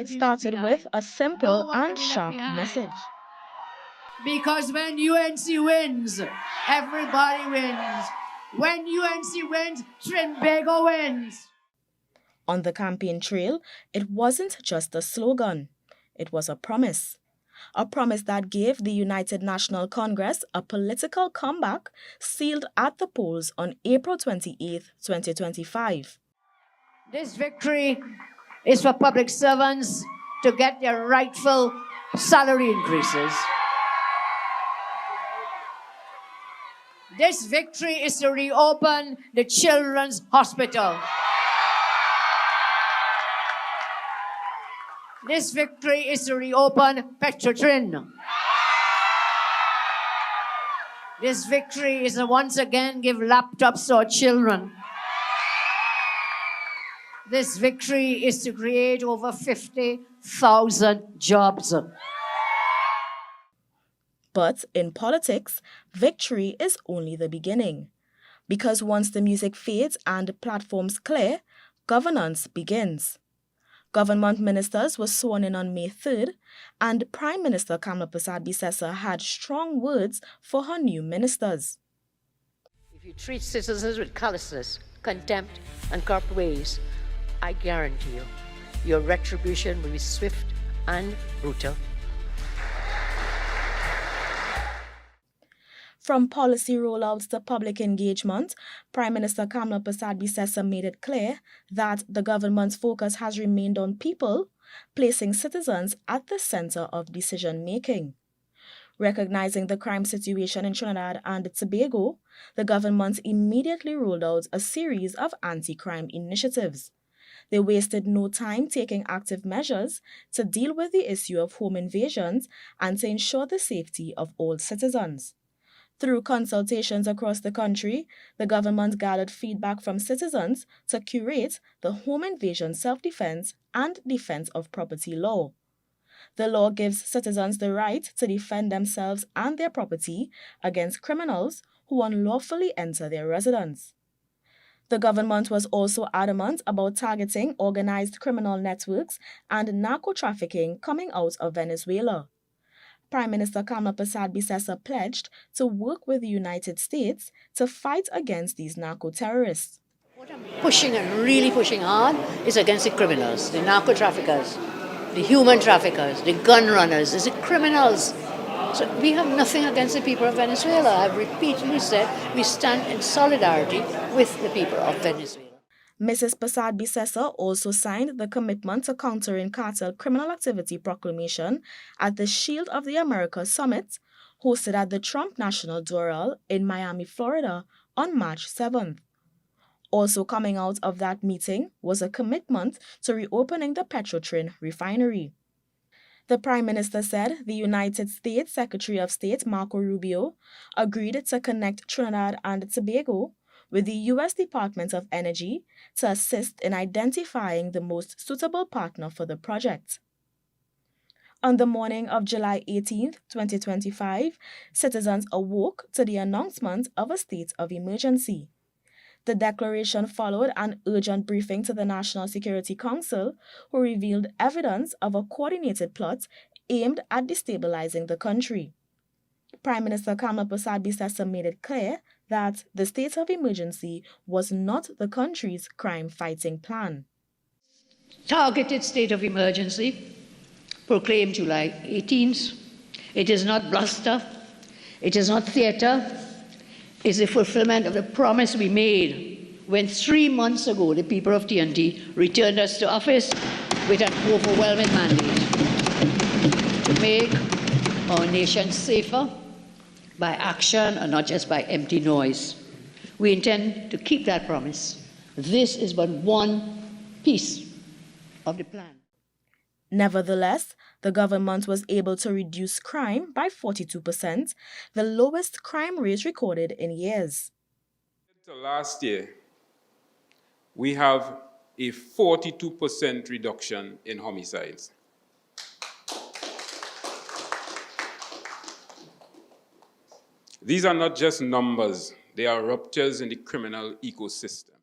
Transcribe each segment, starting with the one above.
it started with a simple and sharp message. Because when UNC wins, everybody wins. When UNC wins, Trinbago wins. On the campaign trail, it wasn't just a slogan. It was a promise. A promise that gave the United National Congress a political comeback sealed at the polls on April 28, 2025. This victory is for public servants to get their rightful salary increases. This victory is to reopen the Children's Hospital. This victory is to reopen Petrotrin. This victory is to once again give laptops to our children. This victory is to create over 50,000 jobs. But in politics, victory is only the beginning. Because once the music fades and platforms clear, governance begins. Government ministers were sworn in on May 3rd, and Prime Minister Kamla Persad-Bissessar had strong words for her new ministers. If you treat citizens with callousness, contempt, and corrupt ways, I guarantee you, your retribution will be swift and brutal. From policy rollouts to public engagement, Prime Minister Kamla Persad-Bissessar made it clear that the government's focus has remained on people, placing citizens at the center of decision-making. Recognizing the crime situation in Trinidad and Tobago, the government immediately rolled out a series of anti-crime initiatives. They wasted no time taking active measures to deal with the issue of home invasions and to ensure the safety of all citizens. Through consultations across the country, the government gathered feedback from citizens to curate the Home Invasion Self-Defense and Defense of Property law. The law gives citizens the right to defend themselves and their property against criminals who unlawfully enter their residence. The government was also adamant about targeting organized criminal networks and narco-trafficking coming out of Venezuela. Prime Minister Kamla Persad-Bissessar pledged to work with the United States to fight against these narco-terrorists. What I'm pushing and really pushing hard is against the criminals, the narco-traffickers, the human traffickers, the gun runners, the criminals. So we have nothing against the people of Venezuela. I've repeatedly said we stand in solidarity with the people of Venezuela. Mrs. Persad-Bissessar also signed the Commitment to Countering Cartel Criminal Activity Proclamation at the Shield of the Americas Summit, hosted at the Trump National Doral in Miami, Florida, on March 7th. Also coming out of that meeting was a commitment to reopening the Petrotrin refinery. The Prime Minister said the United States Secretary of State Marco Rubio agreed to connect Trinidad and Tobago with the U.S. Department of Energy to assist in identifying the most suitable partner for the project. On the morning of July 18, 2025, citizens awoke to the announcement of a state of emergency. The declaration followed an urgent briefing to the National Security Council, who revealed evidence of a coordinated plot aimed at destabilizing the country. Prime Minister Kamla Persad-Bissessar made it clear that the state of emergency was not the country's crime-fighting plan. Targeted state of emergency, proclaimed July 18th. It is not bluster. It is not theater. It's the fulfillment of the promise we made when 3 months ago the people of TNT returned us to office with an overwhelming mandate to make our nation safer by action and not just by empty noise. We intend to keep that promise. This is but one piece of the plan. Nevertheless, the government was able to reduce crime by 42%, the lowest crime rate recorded in years. Last year, we have a 42% reduction in homicides. These are not just numbers, they are ruptures in the criminal ecosystem.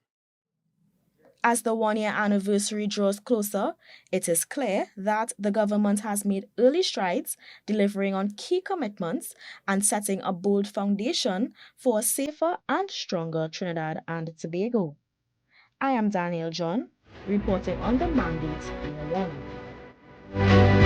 As the one-year anniversary draws closer, it is clear that the government has made early strides, delivering on key commitments and setting a bold foundation for a safer and stronger Trinidad and Tobago. I am Daniel John, reporting on the Mandate Year 1.